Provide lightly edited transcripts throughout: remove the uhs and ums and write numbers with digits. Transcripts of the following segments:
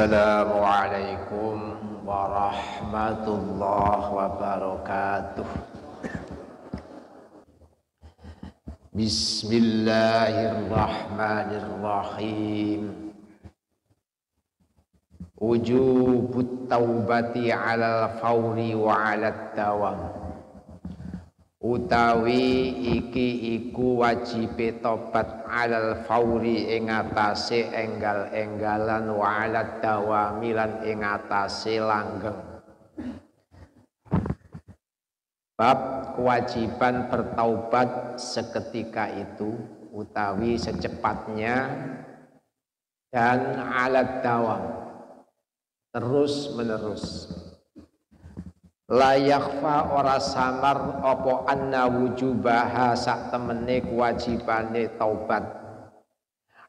Assalamualaikum warahmatullahi wabarakatuh. Bismillahirrahmanirrahim. Wujubut taubati alal fawri wa alad dawam. Utawi iki iku wajibe tobat alal fawri ing atase enggal-enggalan wa alad dawami lan ing atase langgeng. Bab kewajiban bertaubat seketika itu utawi secepatnya dan alad dawam terus menerus. La yakhfa ora samar apa anna wujubaha sak temene kewajibane taubat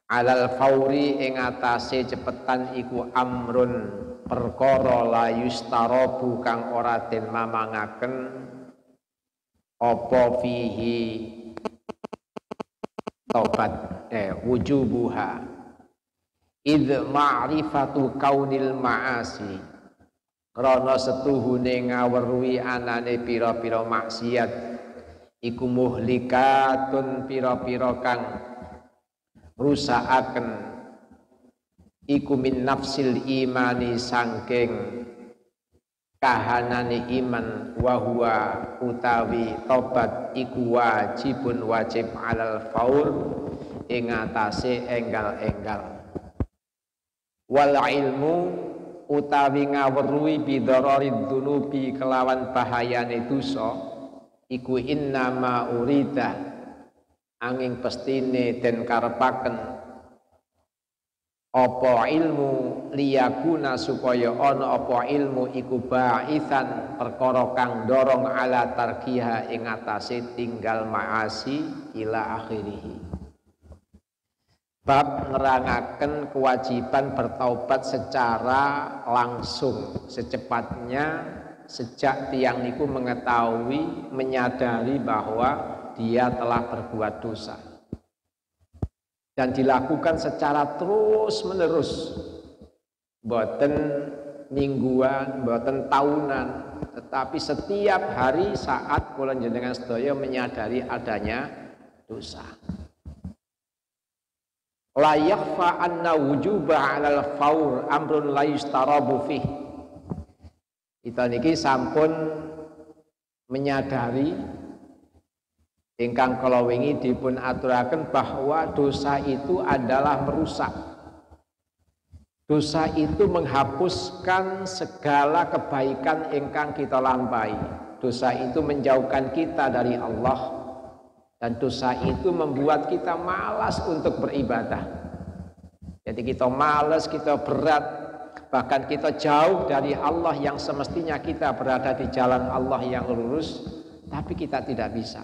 alal fauri ing atase cepetan iku amrun perkara la yustarabu kang ora den mamangaken apa fihi taubat wujubuha idz ma'rifatu kaunil ma'asi krana setuhune ngaweruhi anane pira-pira maksiat iku muhlikatun pira-pira kang rusakaken iku min nafsil imani sangking kahanane iman wa huwa utawi tobat iku wajibun wajib alal faur ing atase enggal-enggal wal ilmu utawi ngaweruhi bidararid dzunubi kelawan bahayane dosa iku innama urida angin pestine den karepaken apa ilmu liyakuna supaya ana apa ilmu iku ba'itsan perkara kang dorong ala tarkiha ing atase tinggal maasi ila akhirih. Bab nerangaken kewajiban bertaubat secara langsung secepatnya sejak tiang niku mengetahui menyadari bahwa dia telah berbuat dosa dan dilakukan secara terus menerus, boten mingguan, boten tahunan, tetapi setiap hari saat kula njenengan sedaya menyadari adanya dosa. La yakhfa anna wujuba 'alal faur amrun la yustarabu fih. Kita niki sampun menyadari ingkang kala wingi dipun aturaken bahwa dosa itu adalah merusak. Dosa itu menghapuskan segala kebaikan ingkang kita lampahi. Dosa itu menjauhkan kita dari Allah. Dan dosa itu membuat kita malas untuk beribadah. Jadi kita malas, kita berat, bahkan kita jauh dari Allah yang semestinya kita berada di jalan Allah yang lurus, tapi kita tidak bisa.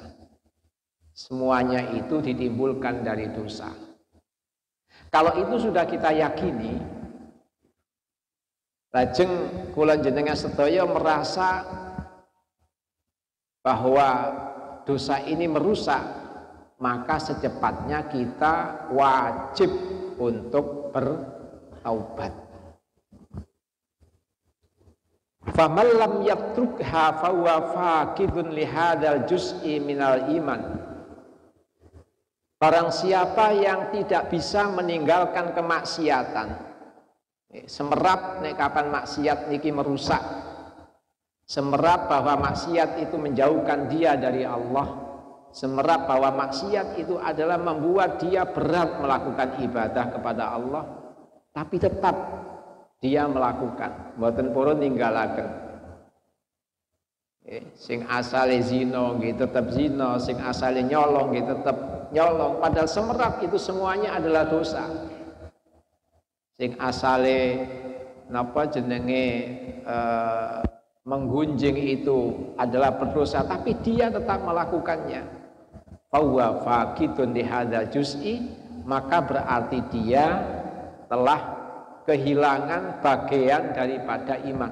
Semuanya itu ditimbulkan dari dosa. Kalau itu sudah kita yakini, lajeng kula jenengan sedaya merasa bahwa dosa ini merusak, maka secepatnya kita wajib untuk bertaubat. Faman lam yatrukha fahuwa faqidun li hadzal juz'i minal iman. Barang siapa yang tidak bisa meninggalkan kemaksiatan, semerap nek kapan maksiat niki merusak, semerap bahwa maksiat itu menjauhkan dia dari Allah, semerap bahwa maksiat itu adalah membuat dia berat melakukan ibadah kepada Allah, tapi tetap dia melakukan, mboten purun ninggalaken. Sing asale zina nggih tetep zina, sing asale nyolong nggih tetep nyolong, padahal semerap itu semuanya adalah dosa. Sing asale napa jenenge menggunjing itu adalah berdosa, tapi dia tetap melakukannya. Fahuwa faqidun li hadzal juz'i, maka berarti dia telah kehilangan bagian daripada iman.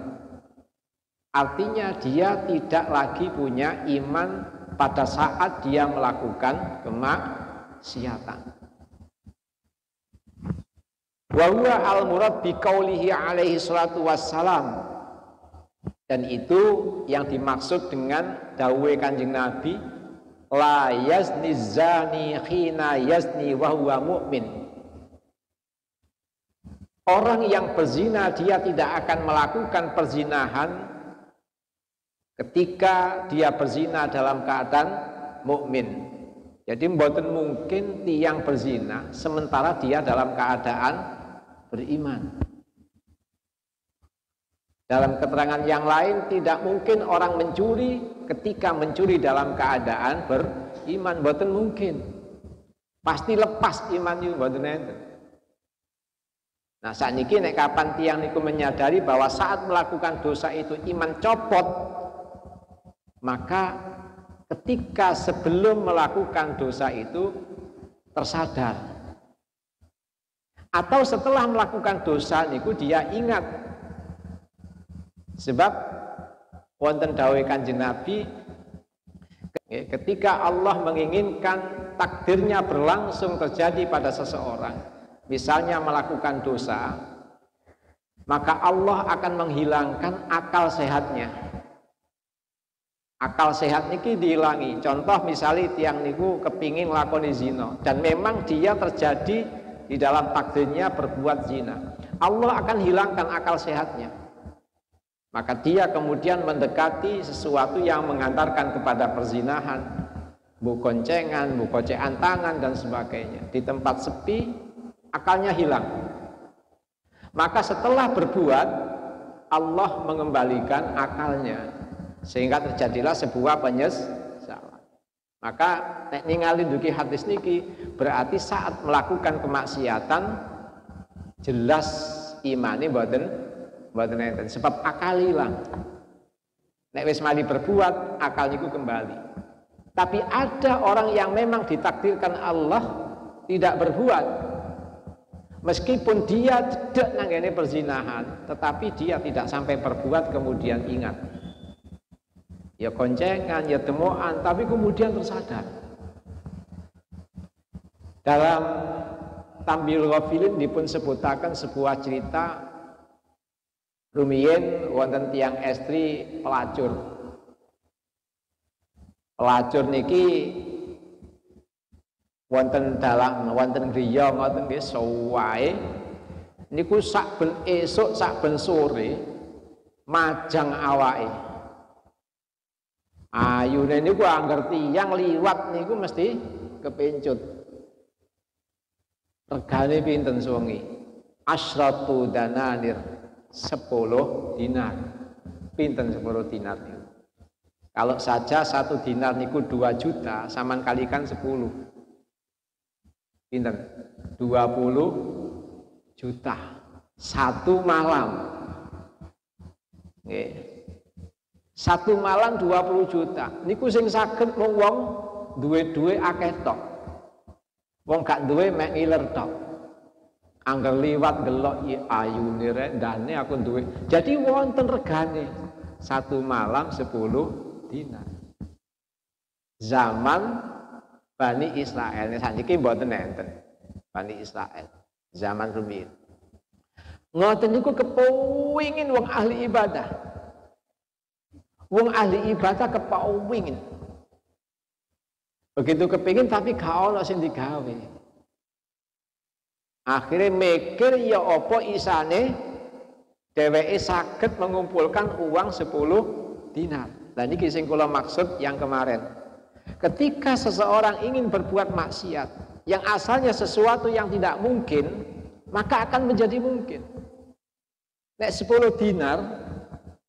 Artinya dia tidak lagi punya iman pada saat dia melakukan kemaksiatan. Wa huwa al-murad bi qaulihi alaihi salatu wassalam. Dan itu yang dimaksud dengan dawuh Kanjeng Nabi, la yazni zani khina yazni wa huwa mu'min. Orang yang berzina dia tidak akan melakukan perzinahan ketika dia berzina dalam keadaan mukmin. Jadi mboten mungkin tiang berzina sementara dia dalam keadaan beriman. Dalam keterangan yang lain, tidak mungkin orang mencuri ketika mencuri dalam keadaan beriman, mboten mungkin. Pasti lepas iman itu mboten enten. Nah, sakniki nek kapan tiang niku menyadari bahwa saat melakukan dosa itu iman copot, maka ketika sebelum melakukan dosa itu tersadar. Atau setelah melakukan dosa niku dia ingat. Sebab wonten dawuh Kanjeng Nabi, ketika Allah menginginkan takdirnya berlangsung terjadi pada seseorang, misalnya melakukan dosa, maka Allah akan menghilangkan akal sehatnya. Akal sehat niki dihilangi. Contoh misalnya tiang niku kepingin lakoni zina dan memang dia terjadi di dalam takdirnya berbuat zina. Allah akan hilangkan akal sehatnya. Maka dia kemudian mendekati sesuatu yang mengantarkan kepada perzinahan, bu koncengan, bu kocekan tangan dan sebagainya. Di tempat sepi, akalnya hilang. Maka setelah berbuat, Allah mengembalikan akalnya, sehingga terjadilah sebuah penyesalan. Maka nek ningali duki hadis niki berarti saat melakukan kemaksiatan jelas imane mboten enten, sebab akal hilang. Nek wis mali berbuat, akal niku kembali. Tapi ada orang yang memang ditakdirkan Allah tidak berbuat, meskipun dia tidak nanggene perzinahan, tetapi dia tidak sampai berbuat kemudian ingat. Ya koncengan, ya temuan, tapi kemudian tersadar. Dalam Tambil Ghafilin dipun sebutaken sebuah cerita rumiyin wonten tiyang estri pelacur. Pelacur niki wonten dalang wonten griya ngoten nggih suwae niku sak ben esuk sak ben sore majang awake. Ayune niku angger tiyang liwat niku mesti kepencut. Regane pinten suwengi? Asyratu dananir. 10 dinar. Pinten 10 dinar niku? Kalau saja 1 dinar niku 2 juta, saman kalikan 10. Pinten? 20 juta. 1 malam. Nggih. 1 malam 20 juta. Niku sing saged wong duwe akeh tok. Wong gak duwe mek ngiler tok. Angger liwat gelok ayune rek ndane aku duwe. Jadi wonten regane 1 malam 10 dinar. Zaman Bani Israel saniki mboten enten. Bani Israel zaman rumiyin. Ngoten niku kepengin wong ahli ibadah. Wong ahli ibadah kepengin. Begitu kepengin tapi gak ono sing digawe. Akhirnya mikir ya apa isane dheweke saged mengumpulkan uang 10 dinar. Nah niki sing kula maksud yang kemarin. Ketika seseorang ingin berbuat maksiat yang asalnya sesuatu yang tidak mungkin, maka akan menjadi mungkin. Nek 10 dinar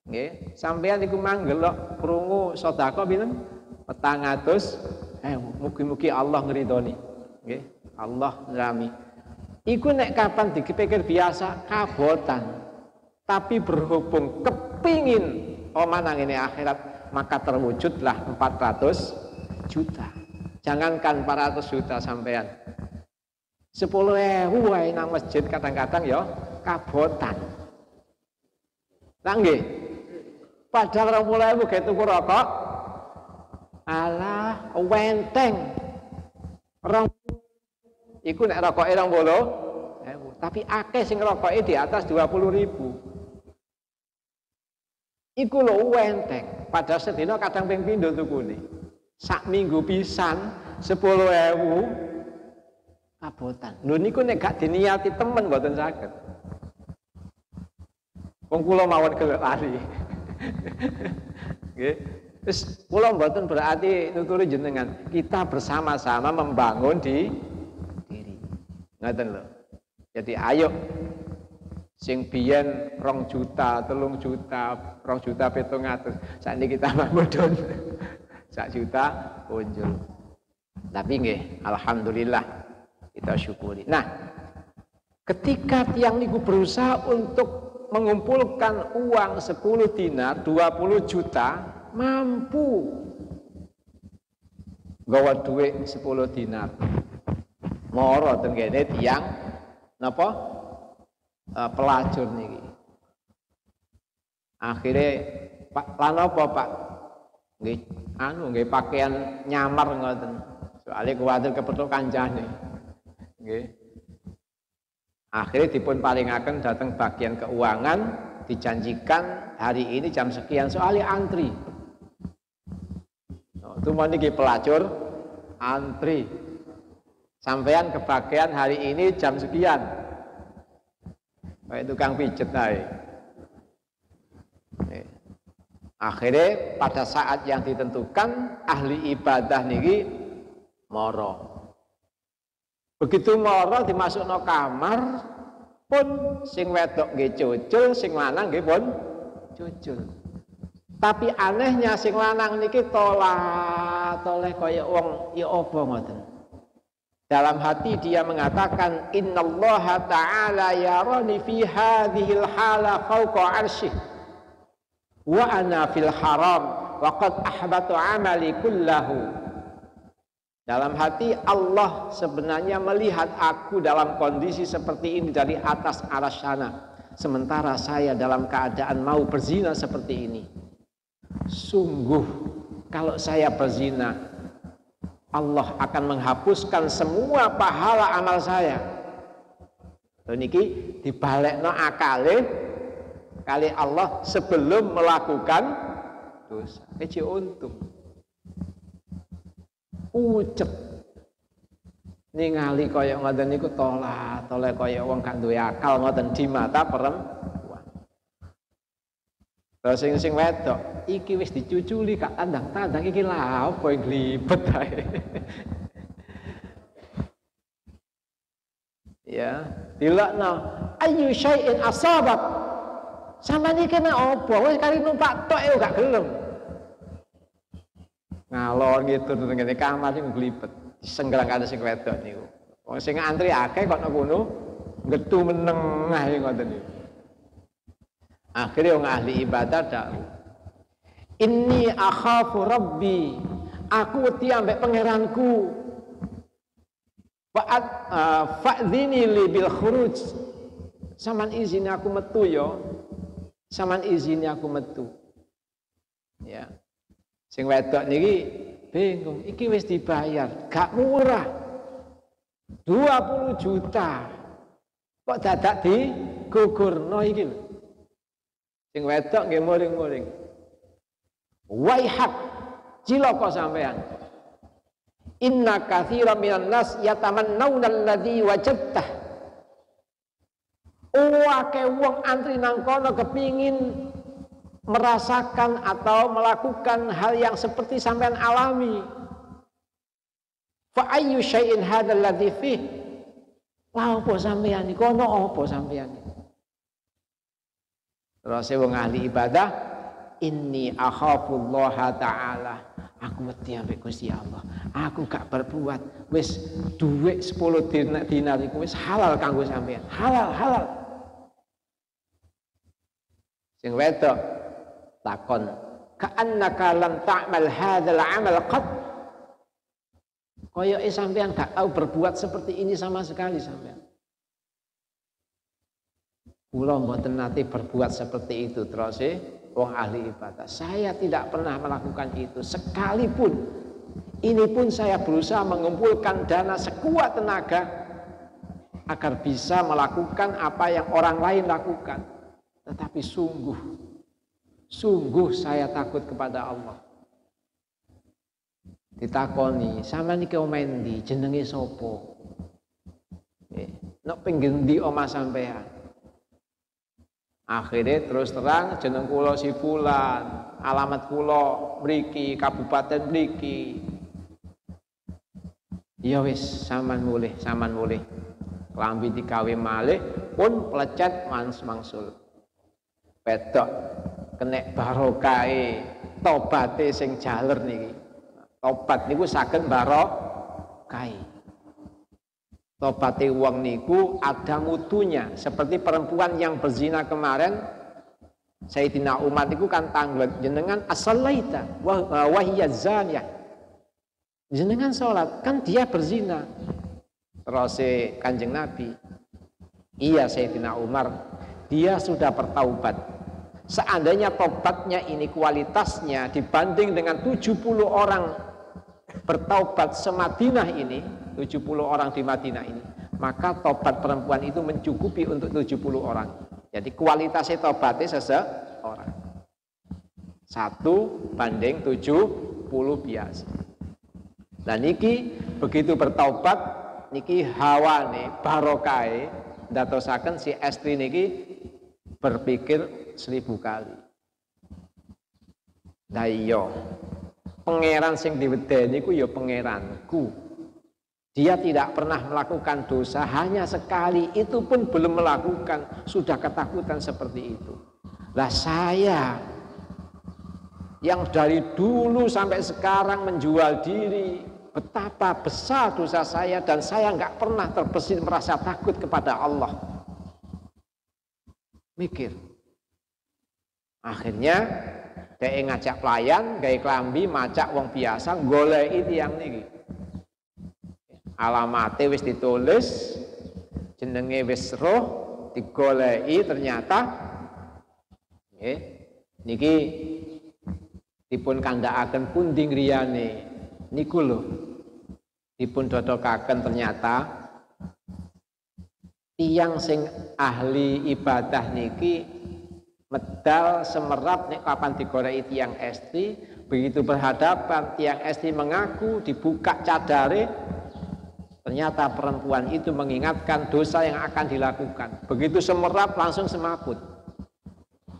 nggih, sampeyan niku manggelok krungu sedekah pinten? 400. Mugi-mugi Allah ngridoni. Nggih, Allah ngrami. Iku nek kapan dipikir biasa kabotan, tapi berhubung kepingin omanang ini akhirat, maka terwujudlah 400 juta. Jangankan 400 juta sampean, 10.000 wae nang masjid kadang-kadang ya kabotan. Lah nggih. Padahal 20.000 ge tuku rokok. Alah, wenteng. Iku nek rokoke 20.000. tapi akeh sing ngerokoke di atas 20.000. Iku lho enteng, padahal sedina kadang ping pindho tukune. Sak minggu pisan 10.000 abotan. Lho niku nek gak diniati temen mboten saged. Wong kula mawon gelem lari. Nggih. Wis kula mboten berarti nuturi jenengan. Kita bersama-sama membangun diri. Ngoten lho. Jadi ayo sing biyen 2 juta, 3 juta, 2 juta 700. Sakniki kita mudhun 1 juta punjul. Tapi nggih, alhamdulillah kita syukuri. Nah, ketika tiang niku berusaha untuk mengumpulkan uang 10 dinar, 20 juta, mampu gawa duit 10 dinar. Moro teng kene tiang napa pelacur niki. Akhirnya Pak lan apa Pak? Nggih nggih pakaian nyamar ngoten. Soale kuwatir kepethuk kancane. Nggih. Akhirnya dipun paringaken datang bagian keuangan, dijanjikan hari ini jam sekian, soalnya antri. Itu mau niki pelacur antri. Sampean kebagian hari ini jam sekian. Kayak tukang pijet ae. Akhirnya pada saat yang ditentukan ahli ibadah niki moro. Begitu moro dimasukno kamar pun sing wedok nggih cucul, sing lanang nggih pun cucul. Tapi anehnya sing lanang niki toleh kaya wong ya apa ngoten. Dalam hati dia mengatakan innallaha ta'ala yarani fi hadhil hala fawqa 'arsyih wa ana fil haram wa qad ahbatu 'amali kullahu. Dalam hati Allah sebenarnya melihat aku dalam kondisi seperti ini dari atas aras sana, sementara saya dalam keadaan mau berzina seperti ini. Sungguh kalau saya berzina, Allah akan menghapuskan semua pahala amal saya. Niki dibalekno akale kali Allah sebelum melakukan dosa. Kece untung. Ucep ningali kaya ngoten niku toleh kaya wong gak duwe akal ngoten di mata perempuan. Terus sing wedok iki wis dicuculi gak tandang-tandang iki lha apa yang glibet ae. Ya, dilakno ayu syai'in asabak. Sampeyan iki nek apa wis kali numpak tok e gak gelem. Ngalor gitu ngene kamar sing glibet. Senggrang karo sing wedok niku. Wong sing antri akeh kok nang kono getu meneng ae ngoten niku. Akhirnya orang ahli ibadah dawuh, inni akhafu rabbi, aku wedi ambek pangeranku. Fa'dhini li bil khuruj, saman izin aku metu ya, saman izin aku metu. Ya, sing wedok niki bingung, iki wis dibayar, gak murah, 20 juta, kok dadak digugurno iki lho. Sing wedok nggih muring-muring. Waihak, cilaka sampean. Inna katsiran minan nas yatamannawna alladzi wajadtah. Akeh wong antri nang kono kepingin merasakan atau melakukan hal yang seperti sampean alami. Fa ayyu syai'in hadzal ladzi fih? Lha opo sampean iki kono apa sampean? Terus wong ahli ibadah, inni akhafullaha ta'ala. Aku wedi ambek Gusti Allah. Aku gak berbuat. Wis dhuwit 10 dinar iku wis halal kanggo sampean. Halal. Sing wedok takon, ka'annaka lam ta'mal hadzal 'amal qat. Koyoke sampean gak tahu berbuat seperti ini sama sekali sampean. Kula mboten nate berbuat seperti itu terus wong ahli ibadah. Saya tidak pernah melakukan itu sekalipun. Ini pun saya berusaha mengumpulkan dana sekuat tenaga. agar bisa melakukan apa yang orang lain lakukan. Tetapi sungguh saya takut kepada Allah. Ditakoni, sama niki omendi jenenge sapa? Nek pinggir ndi omah sampean? Akhirnya terus terang jeneng kula si fulan, alamat kula mriki, kabupaten mriki. Ya wis, sampean mulih. Klambi digawe malih pun plecet mangsul. Pedok kenek barokahe tobate sing jaler niki. Tobat niku saged barokahe. Tobate wong niku ada mutunya, seperti perempuan yang berzina kemarin. Sayyidina Umar niku kan tanglet jenengan as-salaita wa hiya zaniyah. Jenengan salat kan dia berzina. Terus Kanjeng Nabi, iya Sayyidina Umar, dia sudah bertaubat. Seandainya tobatnya ini kualitasnya dibanding dengan 70 orang bertaubat semadinah ini, 70 orang di Madinah ini, maka tobat perempuan itu mencukupi untuk 70 orang. Jadi kualitasnya tobatnya seseorang 1 banding 70 biasa. Dan niki begitu bertaubat niki hawane barokai ndatosaken si estri niki berpikir 1000 kali. Lah iya, pangeran sing diwedeni ku ya pangeranku. Dia tidak pernah melakukan dosa, hanya sekali, itu pun belum melakukan, sudah ketakutan seperti itu. Lah saya yang dari dulu sampai sekarang menjual diri, betapa besar dosa saya dan saya nggak pernah terbesit merasa takut kepada Allah. Mikir. Akhirnya dia ngajak pelayan, gawe klambi, macak wong biasa, goleki tiyang niki. Alamate wis ditulis, jenenge wis roh, digoleki ternyata nggih niki dipun kandhakaken pundi griyane niku lho. Dipun dodokaken ternyata tiyang sing ahli ibadah niki medal semerap nek kapan digoreki tiyang estri, begitu berhadapan tiyang estri mengaku, dibuka cadare, ternyata perempuan itu mengingatkan dosa yang akan dilakukan. Begitu semerap langsung semaput,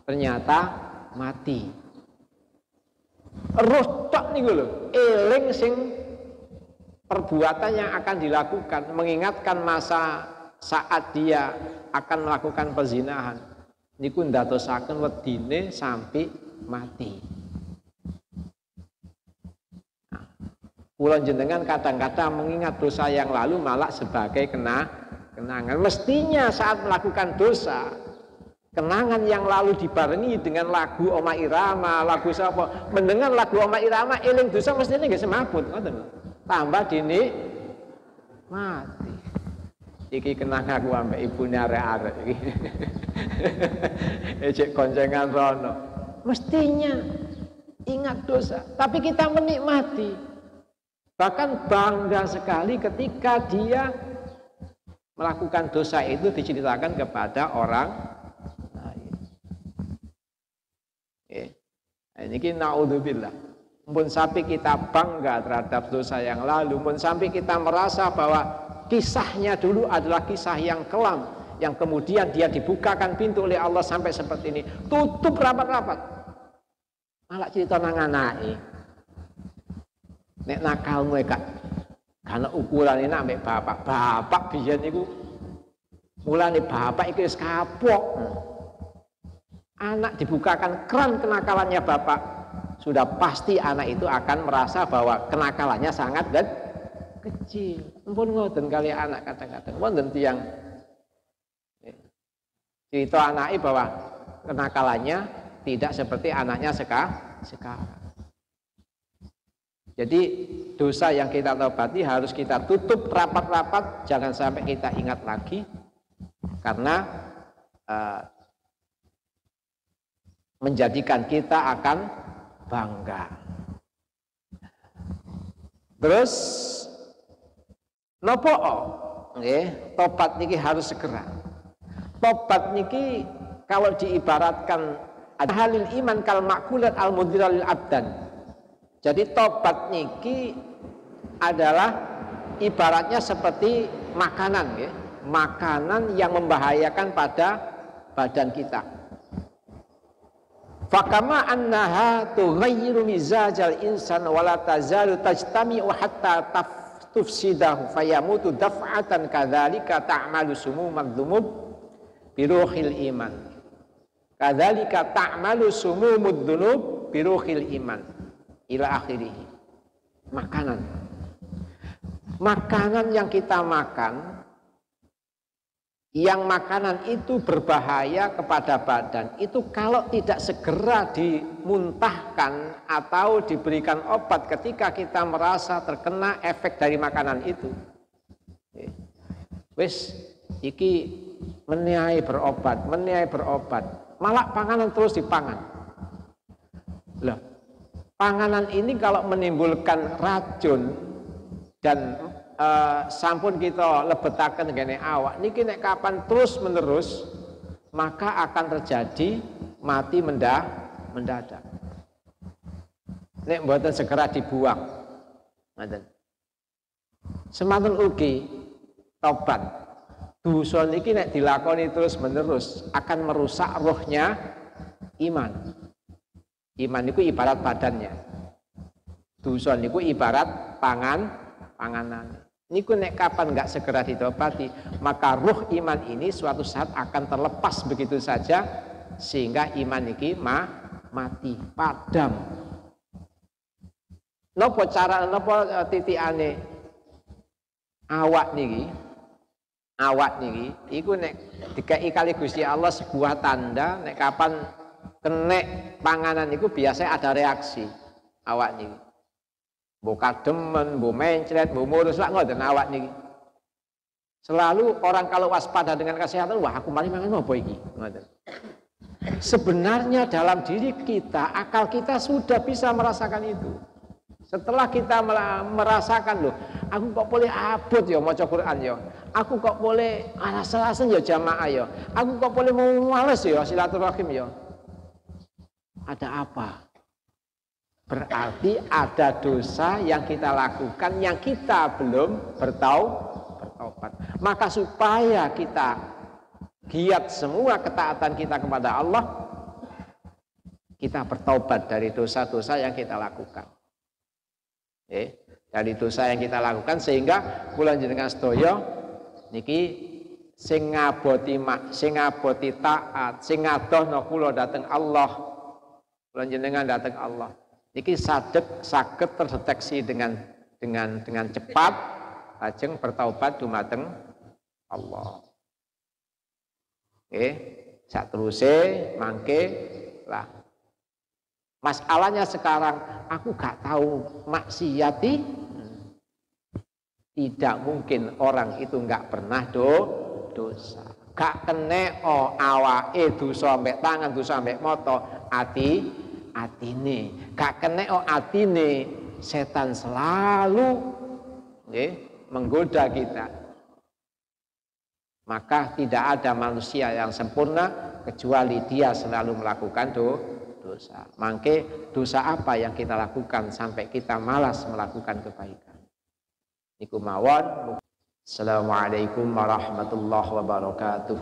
ternyata mati. Roh tok niku lho, eling sing perbuatan yang akan dilakukan, mengingatkan masa saat dia akan melakukan perzinahan. Niku ndatosaken wedine sampai mati. Nah, kula jenengan kadang-kadang mengingat dosa yang lalu malah sebagai kenangan. Mestinya saat melakukan dosa, kenangan yang lalu dibarengi dengan lagu Oma Irama, lagu sapa? Mendengar lagu Oma Irama, eling dosa mestinya nggih semaput, ngoten. Tambah dini mati. Iki kenang aku ambek ibune arek-arek iki. Ejek koncengan rono. Mestinya ingat dosa, tapi kita menikmati. Bahkan bangga sekali ketika dia melakukan dosa itu diceritakan kepada orang lain. Ini naudzubillah. Mun sampai kita bangga terhadap dosa yang lalu, mun sampai kita merasa bahwa kisahnya dulu adalah kisah yang kelam, yang kemudian dia dibukakan pintu oleh Allah sampai seperti ini, tutup rapat-rapat, malah cerita nang anake, nek nakalmu kak, karena ukuran ini ambek bapak biyen niku, mulane bapak iki wis kapok, anak dibukakan keran kenakalannya bapak, sudah pasti anak itu akan merasa bahwa kenakalannya sangat kecil. Ampun ngoten kali anak kadang-kadang wonten tiyang cerita anaknya bahwa kenakalannya tidak seperti anaknya sekarang. Jadi dosa yang kita tobati harus kita tutup rapat-rapat, jangan sampai kita ingat lagi, karena menjadikan kita akan bangga. Terus nopo nggih, tobat niki harus segera. Tobat niki kalau diibaratkan halil iman kal makulat al mudiralil abdan. Jadi tobat niki adalah ibaratnya seperti makanan, ya. Makanan yang membahayakan pada badan kita. Fakama annaha tughayyiru mizajal insan wala tazalu tajtami'u hatta tufsidahu fayamutu daf'atan kadzalika ta'malu sumumad dzunub biruhil iman. Kadzalika ta'malu sumumud dzunub biruhil iman. Ila akhirih. Makanan yang kita makan, yang makanan itu berbahaya kepada badan, itu kalau tidak segera dimuntahkan atau diberikan obat ketika kita merasa terkena efek dari makanan itu, wis iki meniai berobat, malah panganan terus dipangan. Loh, panganan ini kalau menimbulkan racun dan sampun kita lebetaken ngene awak niki nek kapan terus menerus maka akan terjadi mati mendadak. Nek mboten segera dibuang. Ngoten. Semanten ugi tobat. Dosa niki nek dilakoni terus menerus akan merusak rohnya iman. Iman niku ibarat badannya. Dosa niku ibarat panganan. Niku nek kapan nggak segera ditobati, maka ruh iman ini suatu saat akan terlepas begitu saja sehingga iman niki mati, padam. Napa cara napa titikane awak niki iku nek dikai kali Gusti Allah sebuah tanda nek kapan kenek panganan niku biasanya ada reaksi awak niki. Mbok kademen, mbok mencret, mbok murus lak ngoten awak niki. Selalu orang kalau waspada dengan kesehatan, wah aku mari mangan apa iki? Ngoten. Sebenarnya dalam diri kita, akal kita sudah bisa merasakan itu. Setelah kita merasakan loh, aku kok boleh abot ya maca Quran ya. Aku kok boleh alas-alasan ya jamaah ya. Aku kok boleh mau males ya silaturahim ya. Ada apa? Berarti ada dosa yang kita lakukan yang kita belum bertaubat. Maka supaya kita giat semua ketaatan kita kepada Allah, kita bertaubat dari dosa-dosa yang kita lakukan. Dari dosa yang kita lakukan sehingga kula njenengan sedaya niki sing ngaboti taat, sing ngadohna kula dhateng Allah. Kula njenengan dhateng Allah. Niki saged terdeteksi dengan cepat lajeng bertaubat dumateng Allah. Sateruse mangke lah. Masalahnya sekarang aku gak tahu maksiati. Tidak mungkin orang itu gak pernah dosa. Gak kene awake dosa ambek tangan, dosa ambek mata, atine gak kene atine, setan selalu menggoda kita. Maka tidak ada manusia yang sempurna kecuali dia selalu melakukan dosa. Mangke dosa apa yang kita lakukan sampai kita malas melakukan kebaikan? Niku mawon. Assalamualaikum warahmatullahi wabarakatuh.